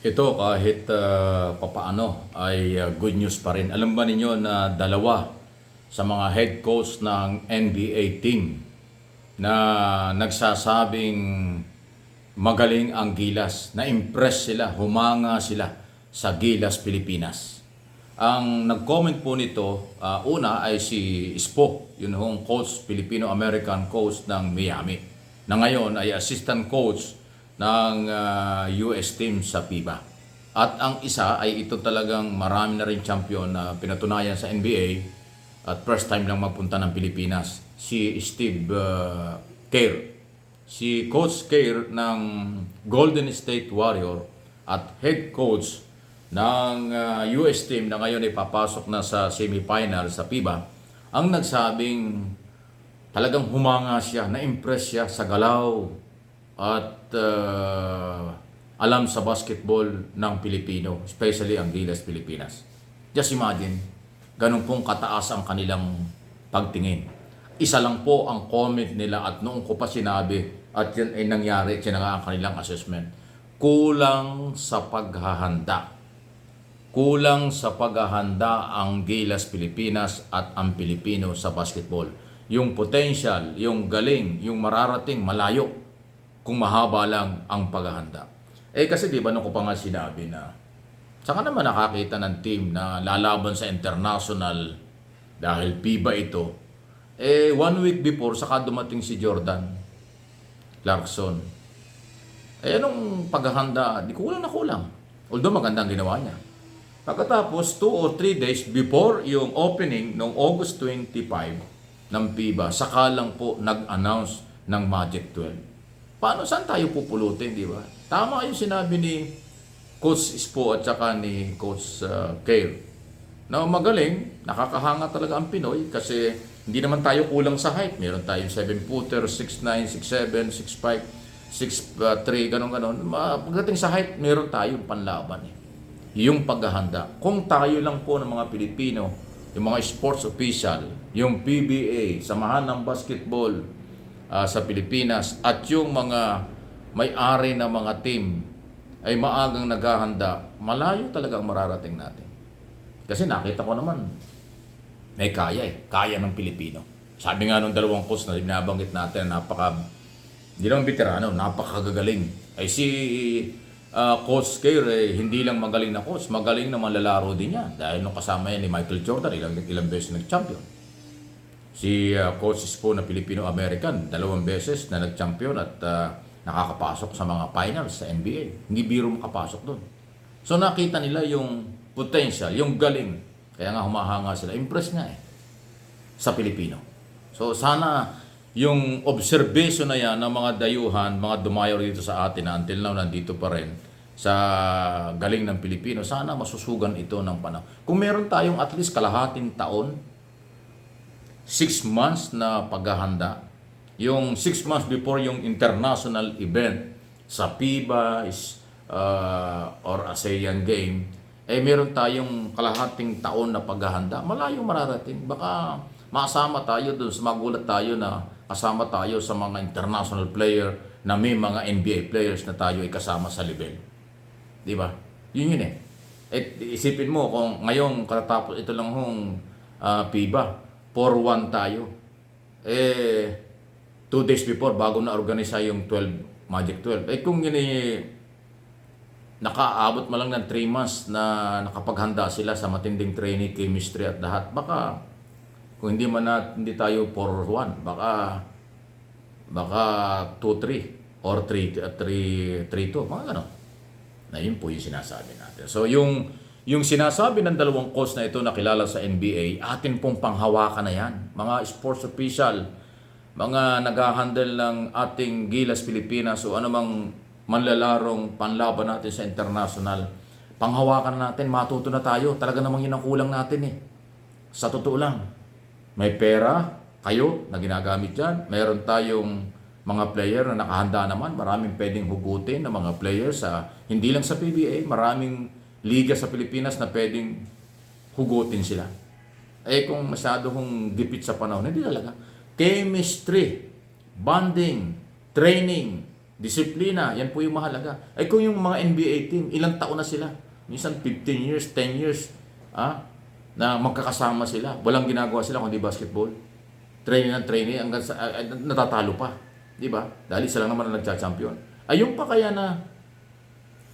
Ito kahit papaano ay good news pa rin. Alam ba ninyo na dalawa sa mga head coach ng NBA team na nagsasabing magaling ang Gilas, na-impress sila, humanga sila sa Gilas, Pilipinas. Ang nag-comment po nito, una ay si Spo, yun hong coach, Filipino-American coach ng Miami, na ngayon ay assistant coach ng US team sa FIBA. At ang isa ay ito talagang marami na rin champion na pinatunayan sa NBA at first time lang magpunta ng Pilipinas, si Steve Kerr. Si Coach Kerr ng Golden State Warrior at head coach ng US team na ngayon ay papasok na sa semifinal sa FIBA, ang nagsabing talagang humanga siya, na-impress siya sa galaw at alam sa basketball ng Pilipino, especially ang Gilas Pilipinas. Just imagine, ganun pong kataas ang kanilang pagtingin. Isa lang po ang comment nila at noong ko pa sinabi at yan ay nangyari, yan nga ang kanilang assessment. Kulang sa paghahanda. Kulang sa paghahanda ang Gilas Pilipinas at ang Pilipino sa basketball. Yung potential, yung galing, yung mararating malayo kung mahaba lang ang paghahanda. Kasi di ba nung ko pa nga sinabi na saka naman nakakita ng team na lalaban sa international dahil FIBA ito. 1 week before saka dumating si Jordan Clarkson. Anong paghahanda, di kulang na kulang. Although maganda ang ginawa niya. Pagkatapos 2 or 3 days before yung opening noong August 25 ng FIBA, saka lang po nag-announce ng Magic 12. Paano, saan tayo pupulutin, di ba? Tama yung sinabi ni Coach Spo at saka ni Coach Kerr. Na magaling, nakakahanga talaga ang Pinoy kasi hindi naman tayo kulang sa height. Meron tayong 7-footer, 6'9", 6'7", 6'5", 6'3", ganon-ganon. Pagdating sa height, meron tayong panlaban. Yung paghahanda. Kung tayo lang po ng mga Pilipino, yung mga sports official, yung PBA, Samahan ng Basketball sa Pilipinas, at yung mga may-ari na mga team ay maagang naghahanda, malayo talaga ang mararating natin. Kasi nakita ko naman, may kaya ng Pilipino. Sabi nga nung dalawang coach na binabanggit natin, hindi naman veterano, napakagagaling. Ay si Coach Kerr, hindi lang magaling na coach, magaling na manlalaro din niya. Dahil nung kasama yan ni Michael Jordan, ilang beses nag-champion. Si Coach Spo na Filipino-American, 2 beses na nag-champion at nakakapasok sa mga finals sa NBA. Hindi biro makapasok doon. So nakita nila yung potential, yung galing. Kaya nga humahanga sila. Impress nga sa Pilipino. So sana yung observation na yan ng mga dayuhan, mga dumayo dito sa atin na until now nandito pa rin sa galing ng Pilipino, sana masusugan ito ng panahon. Kung meron tayong at least kalahating taon, 6 months na paghahanda, yung 6 months before yung international event sa FIBA or ASEAN Game, meron tayong kalahating taon na paghahanda, malayong mararating. Baka masama tayo doon, magulat tayo na kasama tayo sa mga international player na may mga NBA players na tayo ay kasama sa level. Di ba? Yun isipin mo kung ngayong katatapos ito lang hong FIBA, 4-1 tayo. 2 days before, bago na-organisa yung Magic 12. Kung nakaabot mo lang ng 3 months na nakapaghanda sila sa matinding training, chemistry at lahat, baka kung hindi tayo 4-1, baka 2-3 or 3-2, mga gano'n. Na yun po yung sinasabi natin. So yung sinasabi ng dalawang coach na ito na kilala sa NBA, atin pong panghawakan na yan. Mga sports official, mga nag-handle ng ating Gilas Pilipinas o anumang manlalarong panlaban natin sa international, panghawakan natin, matuto na tayo. Talaga namang yun ang kulang natin Sa totoo lang, may pera kayo na ginagamit dyan. Meron tayong mga player na nakahanda naman. Maraming pwedeng hugutin ng mga players hindi lang sa PBA, maraming liga sa Pilipinas na pwedeng hugutin sila. Kung masyado kong gipit sa panahon, hindi talaga. Chemistry, bonding, training, Disiplina, yan po yung mahalaga. Ay kung yung mga NBA team, ilang taon na sila? Minsan 15 years, 10 years, na magkakasama sila. Walang ginagawa sila kundi basketball. Training ng training hanggang sa, natatalo pa. Di ba? Dahil isa lang naman na nagcha-champion. Ayun pa kaya na,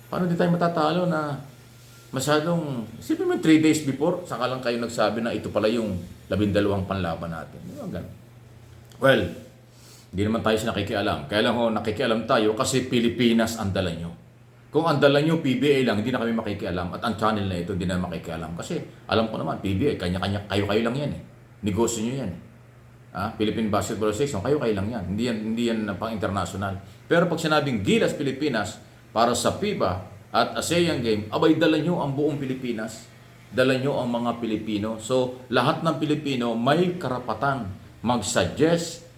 paano di tayo matatalo na masyadong, isipin mo 3 days before, saka lang kayo nagsabi na ito pala yung 12 panlaban natin. Di ba ganun? Well, hindi naman tayo sa nakikialam. Kaya lang ho, nakikialam tayo kasi Pilipinas ang dala nyo. Kung ang dala nyo PBA lang, hindi na kami makikialam. At ang channel na ito, hindi na makikialam. Kasi alam ko naman, PBA, kanya-kanya, kayo-kayo lang yan eh. Negosyo nyo yan eh. Philippine Basketball Association, kayo-kayo lang yan. Hindi yan pang international. Pero pag sinabing Gilas Pilipinas, para sa FIBA at ASEAN Game, abay dala nyo ang buong Pilipinas. Dala nyo ang mga Pilipino. So, lahat ng Pilipino may karapatan mag-suggest,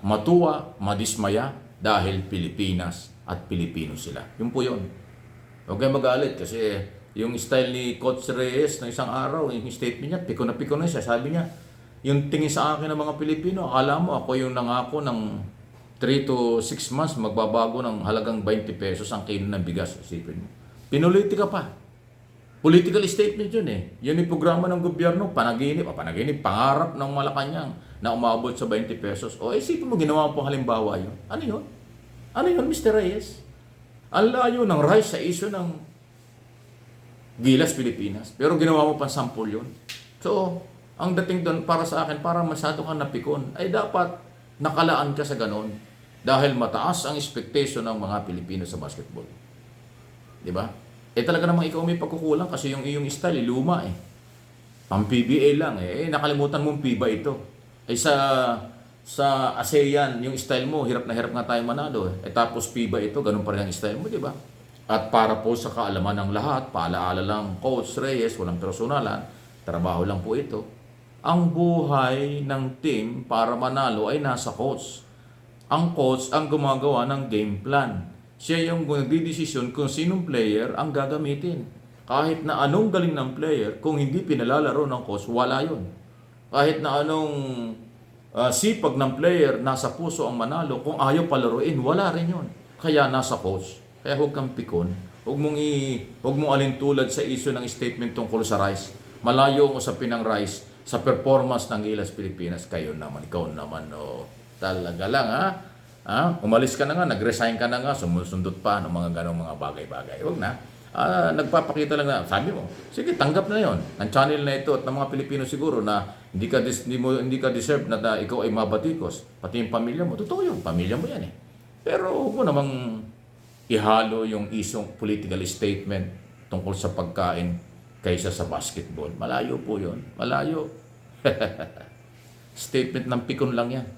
matuwa, madismaya dahil Pilipinas at Pilipino sila. Yun po yun. Huwag kayo magalit kasi yung style ni Coach Reyes na isang araw, yung statement niya, piko na siya. Sabi niya, yung tingin sa akin ng mga Pilipino, akala mo ako yung nangako ng 3 to 6 months, magbabago ng halagang 20 pesos ang kilo ng bigas. Isipin mo. Pinulitika pa. Political statement yun eh. Yun yung programa ng gobyerno, panaginip, pangarap ng Malacanang na umabot sa 20 pesos. O isipin mo, ginawa mo pong halimbawa yun. Ano yun? Ano yun, Mr. Reyes? Ang layo ng rise sa issue ng Gilas Pilipinas. Pero ginawa mo pang sample yun. So, ang dating doon para sa akin, para masyado kang napikon, ay dapat nakalaan ka sa ganon. Dahil mataas ang expectation ng mga Pilipino sa basketball. Di ba? Talaga namang ikaw may pagkukulang kasi yung iyong style, luma eh. Pang PBA lang eh. Nakalimutan mong FIBA ito. Sa ASEAN, yung style mo, hirap na hirap nga tayo manalo eh. Tapos FIBA ito, ganun pa rin ang style mo, di ba? At para po sa kaalaman ng lahat, paalaala lang, Coach Reyes, walang personalan, trabaho lang po ito. Ang buhay ng team para manalo ay nasa coach. Ang coach ang gumagawa ng game plan. Siya yung nagdidesisyon kung sinong player ang gagamitin. Kahit na anong galing ng player, kung hindi pinalalaro ng coach, wala yun. Kahit na anong sipag ng player, nasa puso ang manalo, kung ayaw palaruin, wala rin yun. Kaya nasa coach. Kaya huwag kang pikon. Huwag mong alintulad sa issue ng statement tungkol sa Rice. Malayo ang usapin ng Rice sa performance ng Gilas Pilipinas. Ikaw naman, talaga lang umalis ka na nga, nag-resign ka na nga, sumusundot pa ng mga ganong mga bagay-bagay. Huwag na. Nagpapakita lang na, sabi mo, sige, tanggap na yon ng channel na ito at ng mga Pilipino siguro na hindi ka deserve na ikaw ay mabatikos. Pati yung pamilya mo, totoo yun, pamilya mo yan eh. Pero huwag mo namang ihalo yung isong political statement tungkol sa pagkain kaysa sa basketball. Malayo po yun. Malayo. Statement ng pikon lang yan.